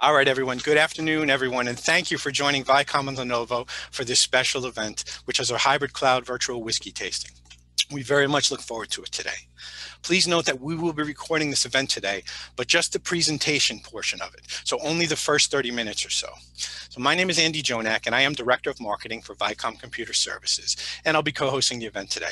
All right, everyone. Good afternoon, everyone, and thank you for joining Vicom and Lenovo for this special event, which is our hybrid cloud virtual whiskey tasting. We very much look forward to it today. Please note that we will be recording this event today, but just the presentation portion of it, so only the first 30 minutes or so. So my name is Andy Jonak, and I am Director of Marketing for Vicom Computer Services, and I'll be co-hosting the event today.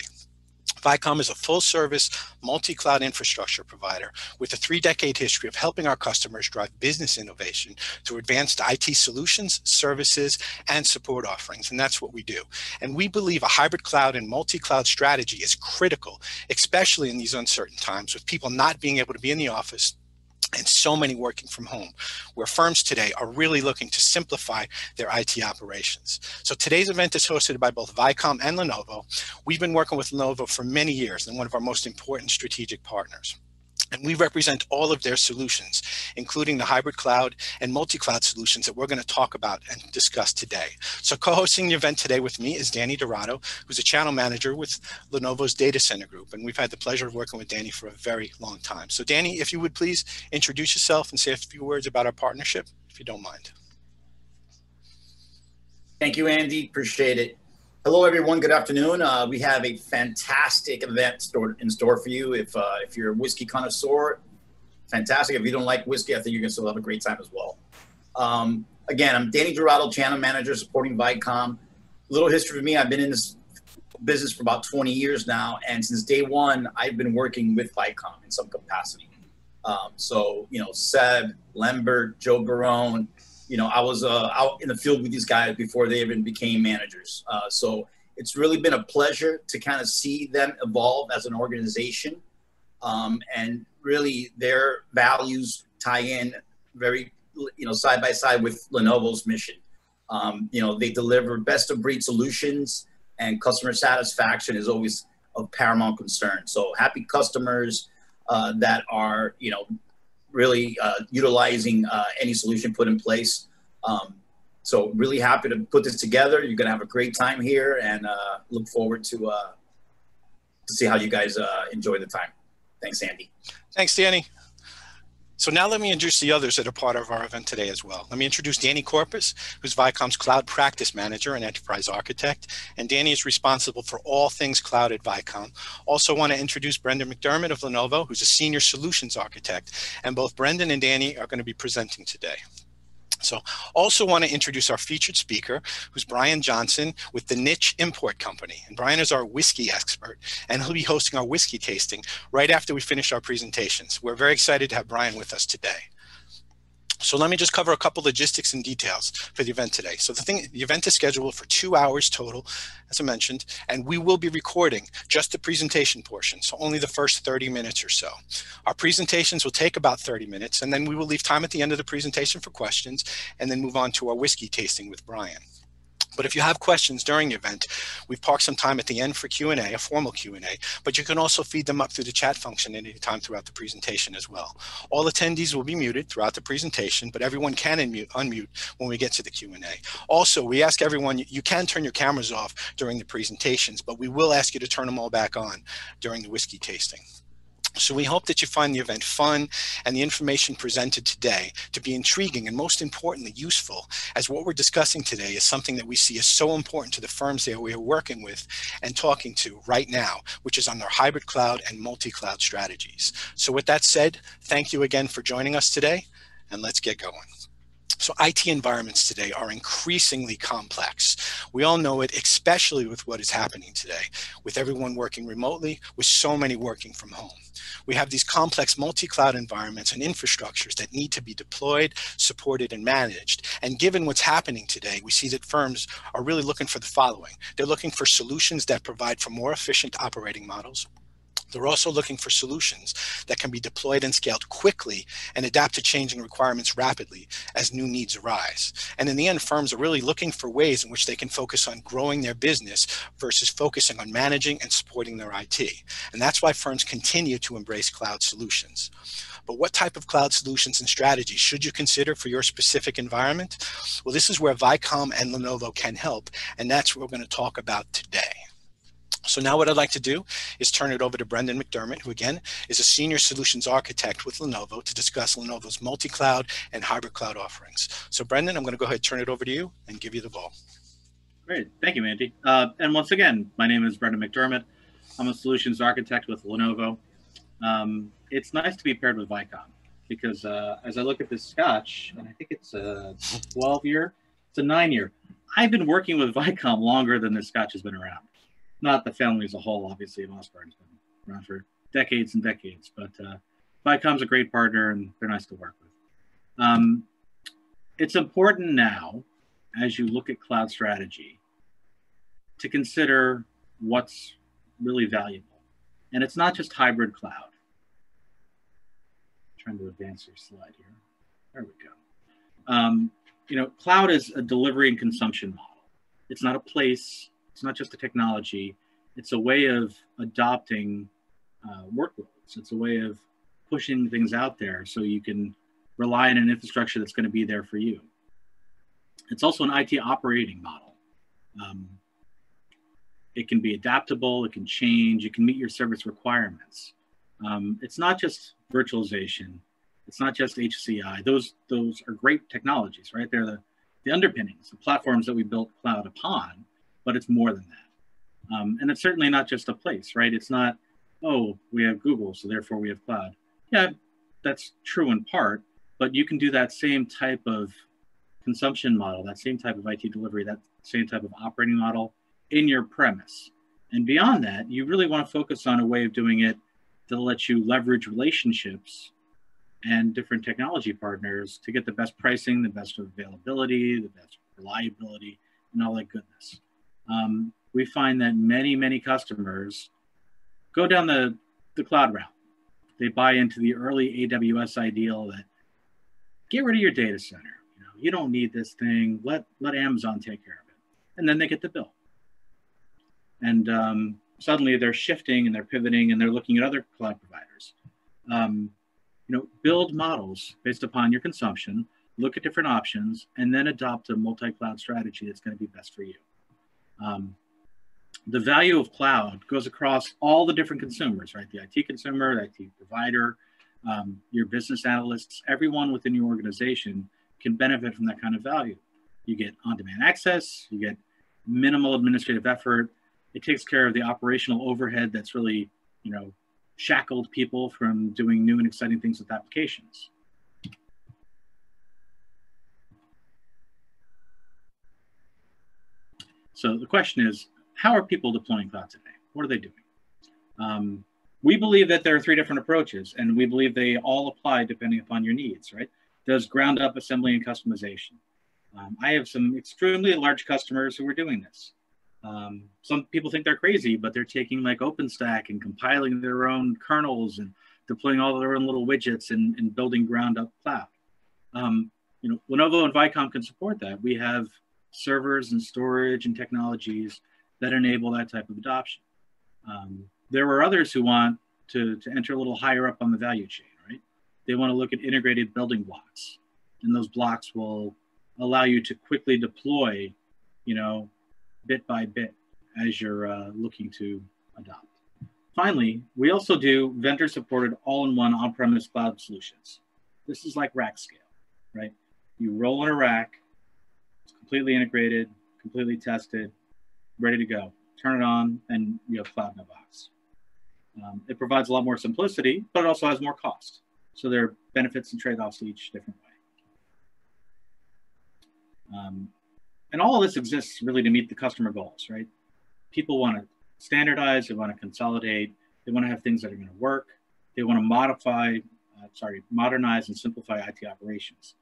Vicom is a full-service, multi-cloud infrastructure provider with a 3-decade history of helping our customers drive business innovation through advanced IT solutions, services, and support offerings, and that's what we do. And we believe a hybrid cloud and multi-cloud strategy is critical, especially in these uncertain times with people not being able to be in the office and so many working from home, where firms today are really looking to simplify their IT operations. So today's event is hosted by both Vicom and Lenovo. We've been working with Lenovo for many years and one of our most important strategic partners. And we represent all of their solutions, including the hybrid cloud and multi-cloud solutions that we're going to talk about and discuss today. So co-hosting the event today with me is Danny Dorado, who's a channel manager with Lenovo's data center group. And we've had the pleasure of working with Danny for a very long time. So Danny, if you would please introduce yourself and say a few words about our partnership, if you don't mind. Thank you, Andy. Appreciate it. Hello, everyone. Good afternoon. We have a fantastic event in store for you. If you're a whiskey connoisseur, fantastic. If you don't like whiskey, I think you're going to still have a great time as well. Again, I'm Danny Dorado, channel manager supporting Vicom. A little history of me. I've been in this business for about 20 years now, and since day one, I've been working with Vicom in some capacity. Seb, Lambert, Joe Barone. I was out in the field with these guys before they even became managers. So it's really been a pleasure to kind of see them evolve as an organization. And really their values tie in very, side by side with Lenovo's mission. They deliver best of breed solutions, and customer satisfaction is always of paramount concern. So happy customers that are, really utilizing any solution put in place. So really happy to put this together. You're going to have a great time here, and look forward to see how you guys enjoy the time. Thanks, Andy. Thanks, Danny. So now let me introduce the others that are part of our event today as well. Let me introduce Danny Corpus, who's Vicom's Cloud Practice Manager and Enterprise Architect. And Danny is responsible for all things cloud at Vicom. Also want to introduce Brendan McDermott of Lenovo, who's a Senior Solutions Architect. And both Brendan and Danny are going to be presenting today. So also want to introduce our featured speaker, who's Brian Johnson with the Niche Import Company. And Brian is our whiskey expert, and he'll be hosting our whiskey tasting right after we finish our presentations. We're very excited to have Brian with us today. So let me just cover a couple logistics and details for the event today. So the event is scheduled for 2 hours total, as I mentioned, and we will be recording just the presentation portion, so only the first 30 minutes or so. Our presentations will take about 30 minutes, and then we will leave time at the end of the presentation for questions, and then move on to our whiskey tasting with Brian. But if you have questions during the event, we've parked some time at the end for Q&A, a formal Q&A, but you can also feed them up through the chat function at any time throughout the presentation as well. All attendees will be muted throughout the presentation, but everyone can unmute when we get to the Q&A. Also, we ask everyone, you can turn your cameras off during the presentations, but we will ask you to turn them all back on during the whiskey tasting. So we hope that you find the event fun and the information presented today to be intriguing and, most importantly, useful, as what we're discussing today is something that we see as so important to the firms that we are working with and talking to right now, which is on their hybrid cloud and multi-cloud strategies. So with that said, thank you again for joining us today, and let's get going. So IT environments today are increasingly complex. We all know it, especially with what is happening today, with everyone working remotely, with so many working from home. We have these complex multi-cloud environments and infrastructures that need to be deployed, supported, and managed. And given what's happening today, we see that firms are really looking for the following. They're looking for solutions that provide for more efficient operating models. They're also looking for solutions that can be deployed and scaled quickly and adapt to changing requirements rapidly as new needs arise. And in the end, firms are really looking for ways in which they can focus on growing their business versus focusing on managing and supporting their IT. And that's why firms continue to embrace cloud solutions. But what type of cloud solutions and strategies should you consider for your specific environment? Well, this is where Vicom and Lenovo can help, and that's what we're going to talk about today. So now what I'd like to do is turn it over to Brendan McDermott, who again is a senior solutions architect with Lenovo, to discuss Lenovo's multi-cloud and hybrid cloud offerings. So Brendan, I'm going to go ahead and turn it over to you and give you the ball. Great. Thank you, Andy. And once again, my name is Brendan McDermott. I'm a solutions architect with Lenovo. It's nice to be paired with Vicom because as I look at this scotch, and I think it's a 12-year, it's a 9-year. I've been working with Vicom longer than this scotch has been around. Not the family as a whole, obviously. Mossberg's been around for decades and decades, but Vicom's a great partner and they're nice to work with. It's important now, as you look at cloud strategy, to consider what's really valuable. And it's not just hybrid cloud. I'm trying to advance your slide here. There we go. Cloud is a delivery and consumption model. It's not a place. It's not just a technology. It's a way of adopting workloads. It's a way of pushing things out there so you can rely on an infrastructure that's going to be there for you. It's also an IT operating model. It can be adaptable. It can change. It can meet your service requirements. It's not just virtualization. It's not just HCI. Those are great technologies, right? They're the underpinnings, the platforms that we built cloud upon. But it's more than that. And it's certainly not just a place, right? It's not, oh, we have Google, so therefore we have cloud. Yeah, that's true in part, but you can do that same type of consumption model, that same type of IT delivery, that same type of operating model in your premise. And beyond that, you really want to focus on a way of doing it that lets you leverage relationships and different technology partners to get the best pricing, the best availability, the best reliability, and all that goodness. We find that many customers go down the cloud route. They buy into the early AWS ideal that get rid of your data center. You don't need this thing. Let Amazon take care of it. And then they get the bill. And suddenly they're shifting and they're pivoting and they're looking at other cloud providers. Build models based upon your consumption, look at different options, and then adopt a multi-cloud strategy that's going to be best for you. The value of cloud goes across all the different consumers, right? The IT consumer, the IT provider, your business analysts, everyone within your organization can benefit from that kind of value. You get on-demand access, you get minimal administrative effort. It takes care of the operational overhead that's really, shackled people from doing new and exciting things with applications. So the question is, how are people deploying cloud today? What are they doing? We believe that there are 3 different approaches, and we believe they all apply depending upon your needs, right? There's ground up assembly and customization. I have some extremely large customers who are doing this. Some people think they're crazy, but they're taking like OpenStack and compiling their own kernels and deploying all their own little widgets and building ground up cloud. Lenovo and Vicom can support that. We have servers and storage and technologies that enable that type of adoption. There are others who want to enter a little higher up on the value chain, right? They want to look at integrated building blocks, and those blocks will allow you to quickly deploy, bit by bit as you're looking to adopt. Finally, we also do vendor-supported all-in-one on-premise cloud solutions. This is like rack scale, right? You roll in a rack, it's completely integrated, completely tested, ready to go. Turn it on, and you have cloud in a box. It provides a lot more simplicity, but it also has more cost. So there are benefits and trade-offs to each different way. And all of this exists really to meet the customer goals, right? People want to standardize, they want to consolidate, they want to have things that are going to work, they want to modernize and simplify IT operations.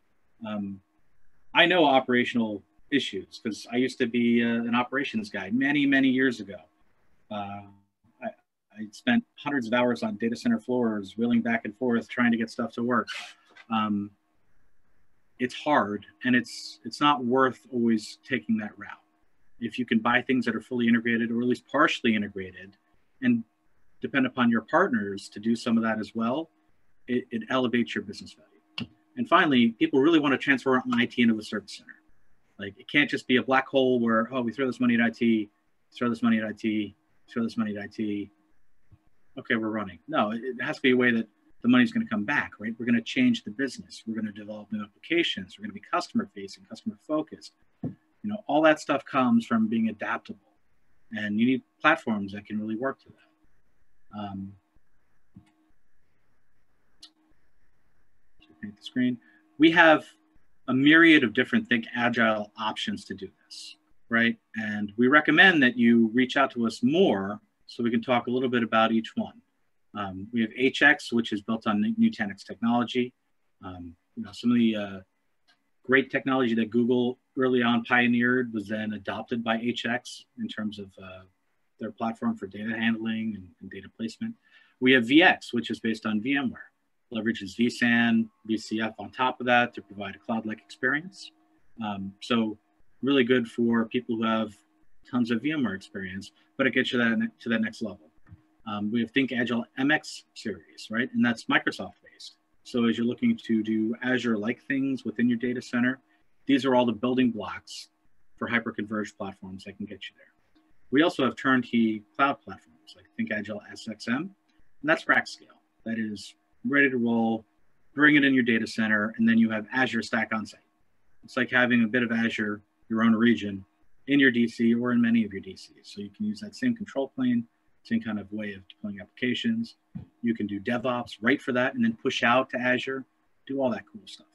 I know operational issues because I used to be an operations guy many years ago. I spent hundreds of hours on data center floors, wheeling back and forth, trying to get stuff to work. It's hard, and it's not worth always taking that route. If you can buy things that are fully integrated or at least partially integrated and depend upon your partners to do some of that as well, it elevates your business value. And finally, people really want to transfer IT into a service center. Like, it can't just be a black hole where, oh, we throw this money at IT, throw this money at IT, show this money to IT. Okay, we're running. No, it has to be a way that the money's going to come back, right? We're going to change the business. We're going to develop new applications. We're going to be customer facing, customer focused. You know, all that stuff comes from being adaptable, and you need platforms that can really work to that. Looking at the screen, we have a myriad of different Think Agile options to do this, right? And we recommend that you reach out to us more so we can talk a little bit about each one. We have HX, which is built on Nutanix technology. You know, some of the great technology that Google early on pioneered was then adopted by HX in terms of their platform for data handling and data placement. We have VX, which is based on VMware, leverages vSAN, VCF on top of that to provide a cloud-like experience. So really good for people who have tons of VMware experience, but it gets you to that next level. We have Think Agile MX series, right? And that's Microsoft-based. So as you're looking to do Azure-like things within your data center, these are all the building blocks for hyper-converged platforms that can get you there. We also have turnkey cloud platforms like Think Agile SXM, and that's rack scale. That is ready to roll, bring it in your data center, and then you have Azure Stack on site. It's like having a bit of Azure, your own region, in your DC or in many of your DCs. So you can use that same control plane, same kind of way of deploying applications. You can do DevOps right for that and then push out to Azure, do all that cool stuff.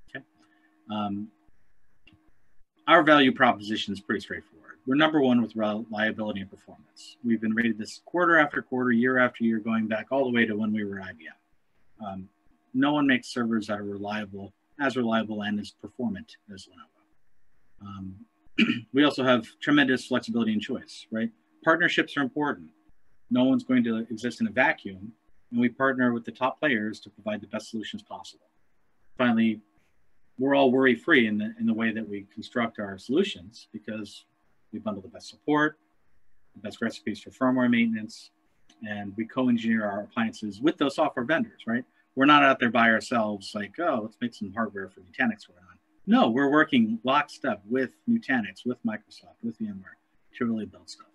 Okay. Our value proposition is pretty straightforward. We're number one with reliability and performance. We've been rated this quarter after quarter, year after year, going back all the way to when we were IBM. No one makes servers that are reliable and as performant as Lenovo. We also have tremendous flexibility and choice, right? Partnerships are important. No one's going to exist in a vacuum, and we partner with the top players to provide the best solutions possible. Finally, we're all worry-free in the way that we construct our solutions because we bundle the best support, the best recipes for firmware maintenance, and we co-engineer our appliances with those software vendors, right? We're not out there by ourselves like, oh, let's make some hardware for Nutanix going on. No, we're working lockstep with Nutanix, with Microsoft, with VMware to really build stuff.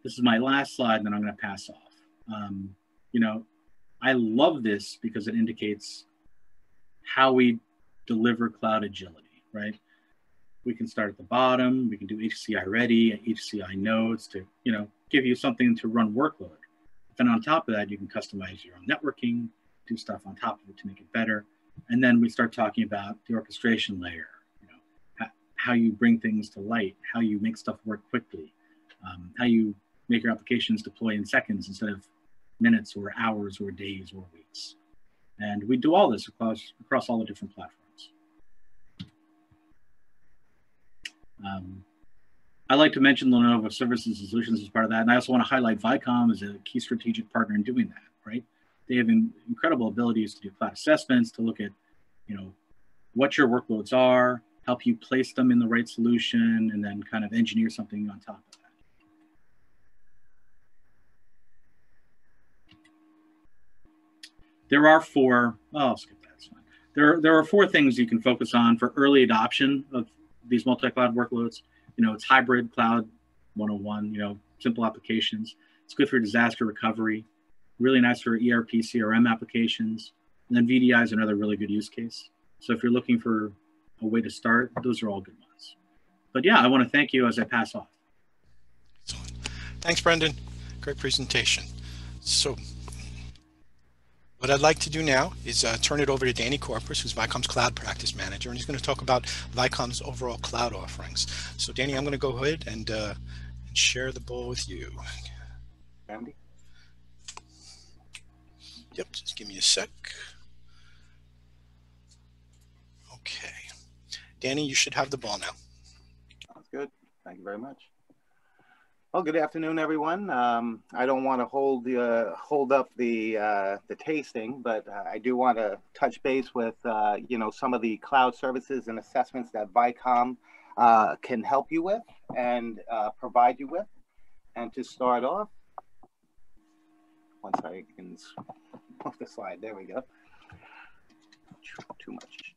This is my last slide, and then I'm going to pass off. You know, I love this because it indicates how we deliver cloud agility, right? We can start at the bottom. We can do HCI ready, HCI nodes to, you know, give you something to run workload. Then on top of that, you can customize your own networking, do stuff on top of it to make it better. And then we start talking about the orchestration layer, you know, how you bring things to light, how you make stuff work quickly, how you make your applications deploy in seconds instead of minutes or hours or days or weeks. And we do all this across all the different platforms. I like to mention Lenovo Services and Solutions as part of that. And I also want to highlight Vicom as a key strategic partner in doing that, right? They have incredible abilities to do cloud assessments, to look at, you know, what your workloads are, help you place them in the right solution, and then kind of engineer something on top of that. There are four, I'll skip that, it's fine. There are four things you can focus on for early adoption of these multi-cloud workloads. You know, it's hybrid cloud 101, you know, simple applications. It's good for disaster recovery, really nice for ERP, CRM applications. And then VDI is another really good use case. So if you're looking for a way to start, those are all good ones. But yeah, I want to thank you as I pass off. Thanks, Brendan. Great presentation. So what I'd like to do now is turn it over to Danny Corpus, who's Vicom's Cloud Practice Manager, and he's going to talk about Vicom's overall cloud offerings. So Danny, I'm going to go ahead and share the ball with you. Andy? Yep, just give me a sec. Okay. Danny, you should have the ball now. Sounds good. Thank you very much. Well, good afternoon, everyone. I don't want to hold up the tasting, but I do want to touch base with you know, some of the cloud services and assessments that Vicom can help you with and provide you with. And to start off, once I can move the slide, there we go. Too much.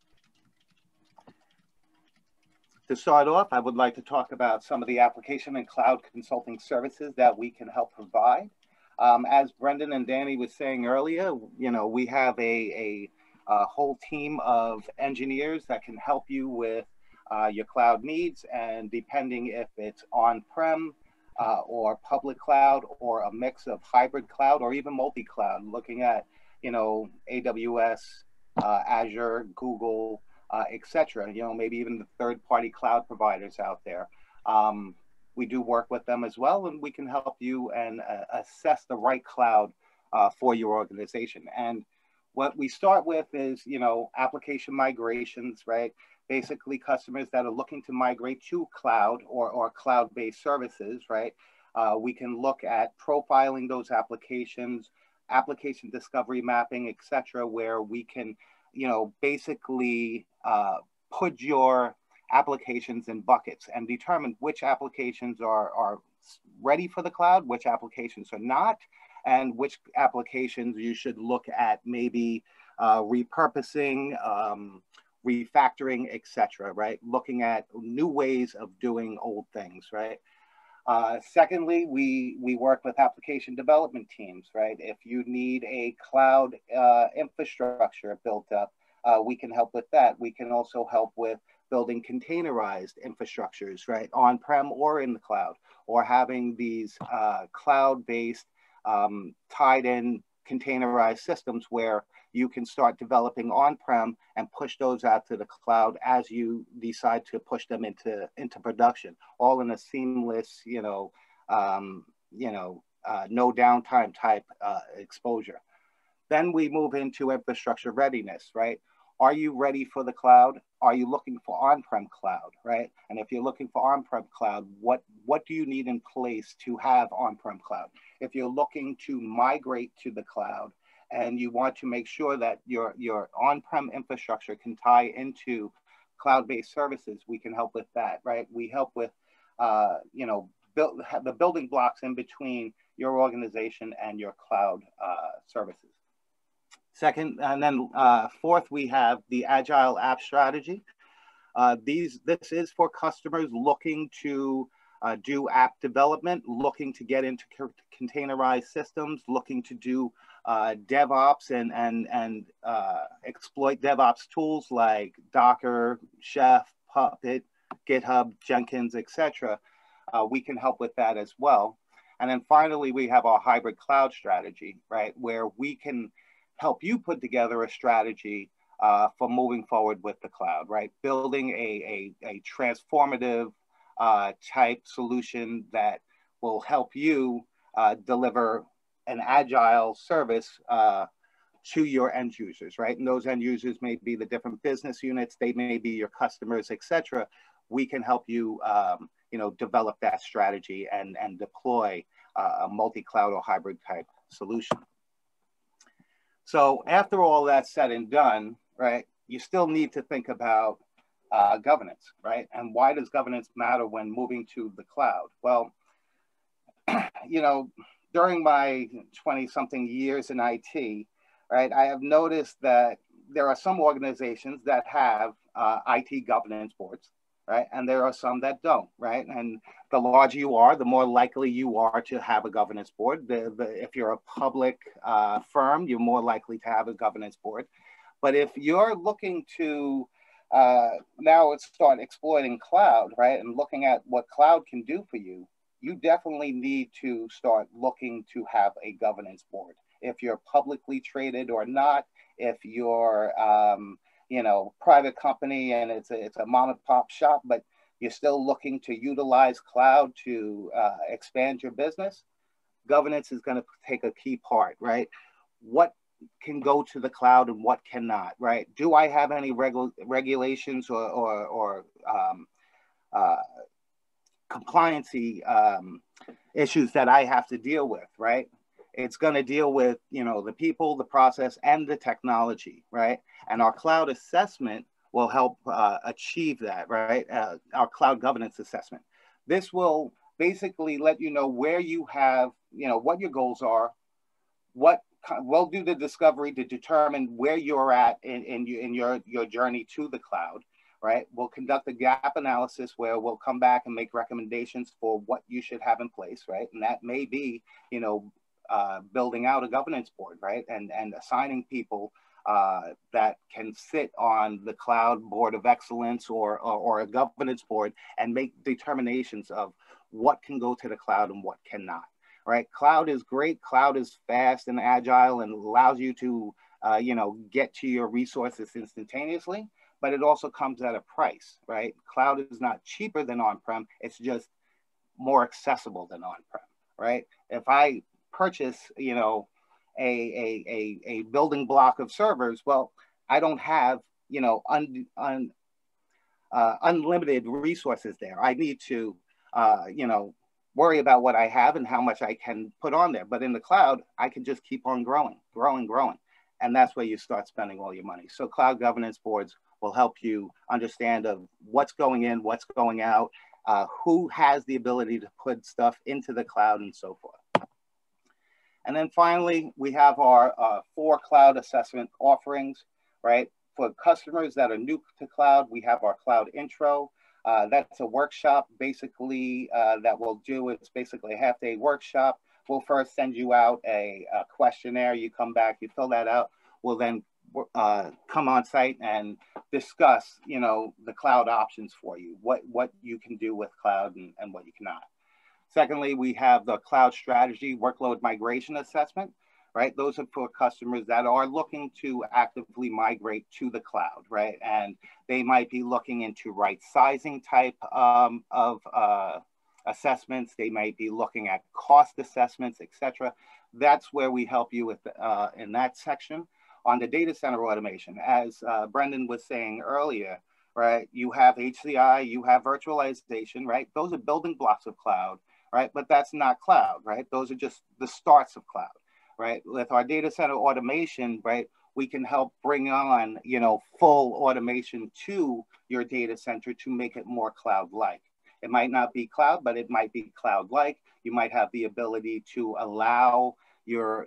To start off, I would like to talk about some of the application and cloud consulting services that we can help provide. As Brendan and Danny was saying earlier, we have a whole team of engineers that can help you with your cloud needs, and depending if it's on-prem or public cloud or a mix of hybrid cloud or even multi-cloud, looking at, AWS, Azure, Google, etc. Maybe even the third-party cloud providers out there. We do work with them as well, and we can help you and assess the right cloud for your organization. And what we start with is, application migrations, right? Basically, customers that are looking to migrate to cloud or cloud-based services, right? We can look at profiling those applications, application discovery mapping, etc., where we can, basically put your applications in buckets and determine which applications are ready for the cloud, which applications are not, and which applications you should look at maybe repurposing, refactoring, etc., right? Looking at new ways of doing old things, right? Secondly, we work with application development teams, right? If you need a cloud infrastructure built up, we can help with that. We can also help with building containerized infrastructures, right? On-prem or in the cloud, or having these cloud-based tied-in containerized systems where you can start developing on-prem and push those out to the cloud as you decide to push them into production, all in a seamless, no downtime type exposure. Then we move into infrastructure readiness, right? Are you ready for the cloud? Are you looking for on-prem cloud, right? And if you're looking for on-prem cloud, what do you need in place to have on-prem cloud? If you're looking to migrate to the cloud and you want to make sure that your on-prem infrastructure can tie into cloud-based services, we can help with that, right? We help with, the building blocks in between your organization and your cloud services. Second, and then fourth, we have the Agile App Strategy. This is for customers looking to do app development, looking to get into containerized systems, looking to do DevOps and exploit DevOps tools like Docker, Chef, Puppet, GitHub, Jenkins, etc. We can help with that as well. And then finally, we have our hybrid cloud strategy, right, where we can help you put together a strategy for moving forward with the cloud, right? Building a transformative type solution that will help you deliver an agile service to your end users, right? And those end users may be the different business units, they may be your customers, etc. We can help you, develop that strategy and deploy a multi-cloud or hybrid type solution. So after all that's said and done, right, you still need to think about governance, right? And why does governance matter when moving to the cloud? Well, during my 20-something years in IT, right, I have noticed that there are some organizations that have IT governance boards, right? And there are some that don't, right? And the larger you are, the more likely you are to have a governance board. If you're a public firm, you're more likely to have a governance board. But if you're looking to now start exploiting cloud, right, and looking at what cloud can do for you, you definitely need to start looking to have a governance board. If you're publicly traded or not, if you're private company and it's a mom and pop shop, but you're still looking to utilize cloud to expand your business, governance is going to take a key part, right? What can go to the cloud and what cannot, right? Do I have any regulations or compliancy issues that I have to deal with, right? It's going to deal with, the people, the process, and the technology, right? And our cloud assessment will help achieve that, right? Our cloud governance assessment. This will basically let you know where you have, what your goals are, we'll do the discovery to determine where you're at in your journey to the cloud. right? We'll conduct a gap analysis where we'll come back and make recommendations for what you should have in place, right? And that may be, you know, building out a governance board, right? And assigning people that can sit on the cloud board of excellence or a governance board and make determinations of what can go to the cloud and what cannot, right? Cloud is great. Cloud is fast and agile and allows you to, you know, get to your resources instantaneously, but it also comes at a price, right? Cloud is not cheaper than on-prem. It's just more accessible than on-prem, right? If I purchase, you know, a building block of servers, well, I don't have, you know, unlimited resources there. I need to, you know, worry about what I have and how much I can put on there. But in the cloud, I can just keep on growing. And that's where you start spending all your money. So cloud governance boards will help you understand of what's going in, what's going out, who has the ability to put stuff into the cloud and so forth. And then finally, we have our 4 cloud assessment offerings, right? For customers that are new to cloud, we have our cloud intro. That's a workshop basically that we'll do. It's basically a half-day workshop. We'll first send you out a questionnaire. You come back, you fill that out. We'll then come on site and discuss, you know, the cloud options for you, what you can do with cloud and what you cannot. Secondly, we have the cloud strategy workload migration assessment, right? Those are for customers that are looking to actively migrate to the cloud, right? And they might be looking into right sizing type of assessments. They might be looking at cost assessments, etc. That's where we help you with in that section. On the data center automation, as Brendan was saying earlier, right? You have HCI, you have virtualization, right? Those are building blocks of cloud, right? But that's not cloud, right? Those are just the starts of cloud, right? With our data center automation, right? We can help bring on, you know, full automation to your data center to make it more cloud-like. It might not be cloud, but it might be cloud-like. You might have the ability to allow your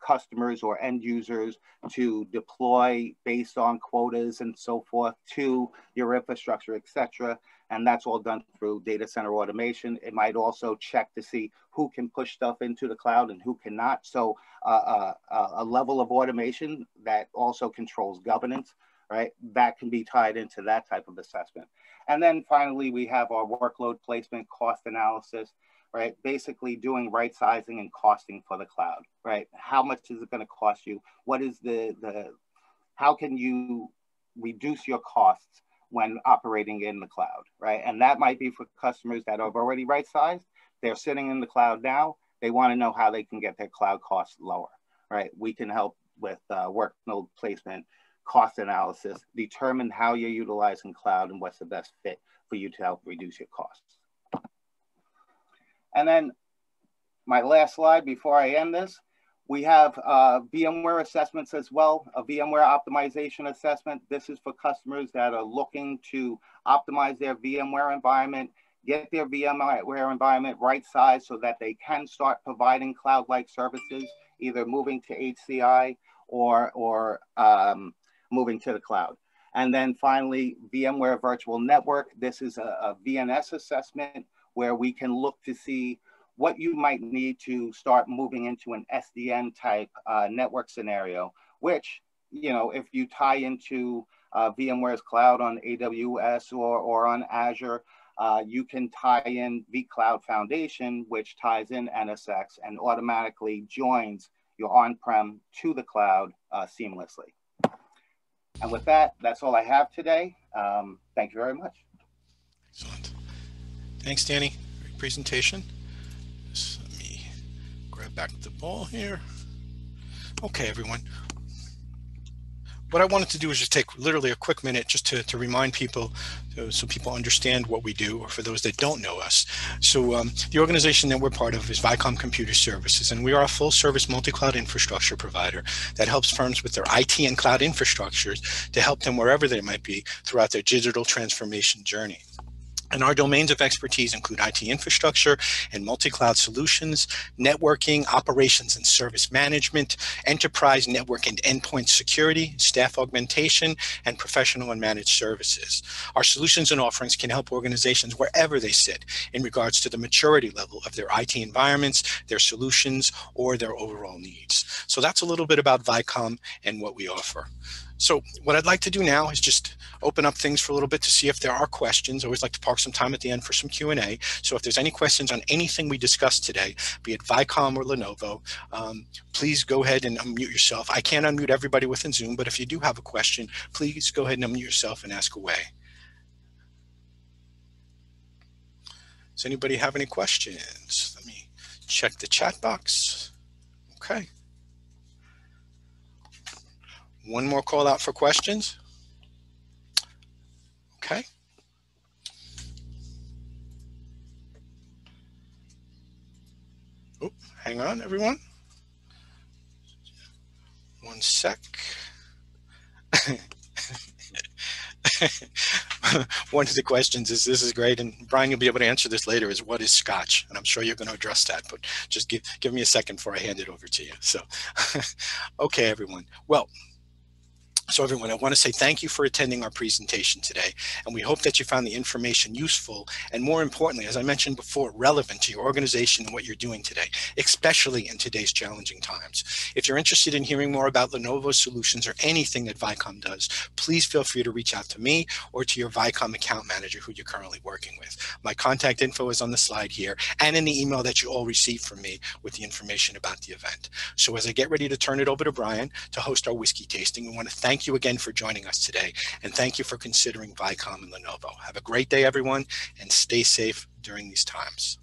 customers or end users to deploy based on quotas and so forth to your infrastructure, etc. And that's all done through data center automation. It might also check to see who can push stuff into the cloud and who cannot. So a level of automation that also controls governance, right? That can be tied into that type of assessment. And then finally, we have our workload placement cost analysis, right? Basically doing right sizing and costing for the cloud, right? How much is it going to cost you? What is how can you reduce your costs when operating in the cloud, right? And that might be for customers that have already right sized. They're sitting in the cloud now. They want to know how they can get their cloud costs lower, right? We can help with workload placement, cost analysis, determine how you're utilizing cloud and what's the best fit for you to help reduce your costs. And then my last slide before I end this, we have VMware assessments as well, a VMware optimization assessment. This is for customers that are looking to optimize their VMware environment, get their VMware environment right-sized so that they can start providing cloud-like services, either moving to HCI or moving to the cloud. And then finally, VMware Virtual Network. This is a VNS assessment where we can look to see what you might need to start moving into an SDN type network scenario, which, you know, if you tie into VMware's cloud on AWS or on Azure, you can tie in vCloud Foundation, which ties in NSX and automatically joins your on-prem to the cloud seamlessly. And with that, that's all I have today. Thank you very much. Excellent. Thanks, Danny. Great presentation. Just let me grab back the ball here. Okay, everyone. What I wanted to do is just take literally a quick minute just to remind people so people understand what we do, or for those that don't know us. So the organization that we're part of is Vicom Computer Services, and we are a full service multi-cloud infrastructure provider that helps firms with their IT and cloud infrastructures to help them wherever they might be throughout their digital transformation journey. And our domains of expertise include IT infrastructure and multi-cloud solutions, networking, operations and service management, enterprise network and endpoint security, staff augmentation, and professional and managed services. Our solutions and offerings can help organizations wherever they sit in regards to the maturity level of their IT environments, their solutions, or their overall needs. So that's a little bit about Vicom and what we offer. So what I'd like to do now is just open up things for a little bit to see if there are questions. I always like to park some time at the end for some Q&A. So if there's any questions on anything we discussed today, be it Vicom or Lenovo, please go ahead and unmute yourself. I can't unmute everybody within Zoom, but if you do have a question, please go ahead and unmute yourself and ask away. Does anybody have any questions? Let me check the chat box. Okay. One more call out for questions. Okay. Oh, hang on, everyone. One sec. One of the questions is, this is great, and Brian, you'll be able to answer this later, is what is Scotch? And I'm sure you're going to address that, but just give me a second before I hand it over to you. So, okay, everyone. Well, so everyone, I want to say thank you for attending our presentation today, and we hope that you found the information useful and, more importantly, as I mentioned before, relevant to your organization and what you're doing today, especially in today's challenging times. If you're interested in hearing more about Lenovo's solutions or anything that Vicom does, please feel free to reach out to me or to your Vicom account manager who you're currently working with. My contact info is on the slide here and in the email that you all received from me with the information about the event. So as I get ready to turn it over to Brian to host our whiskey tasting, we want to thank you again for joining us today, and thank you for considering Vicom and Lenovo. Have a great day, everyone, and stay safe during these times.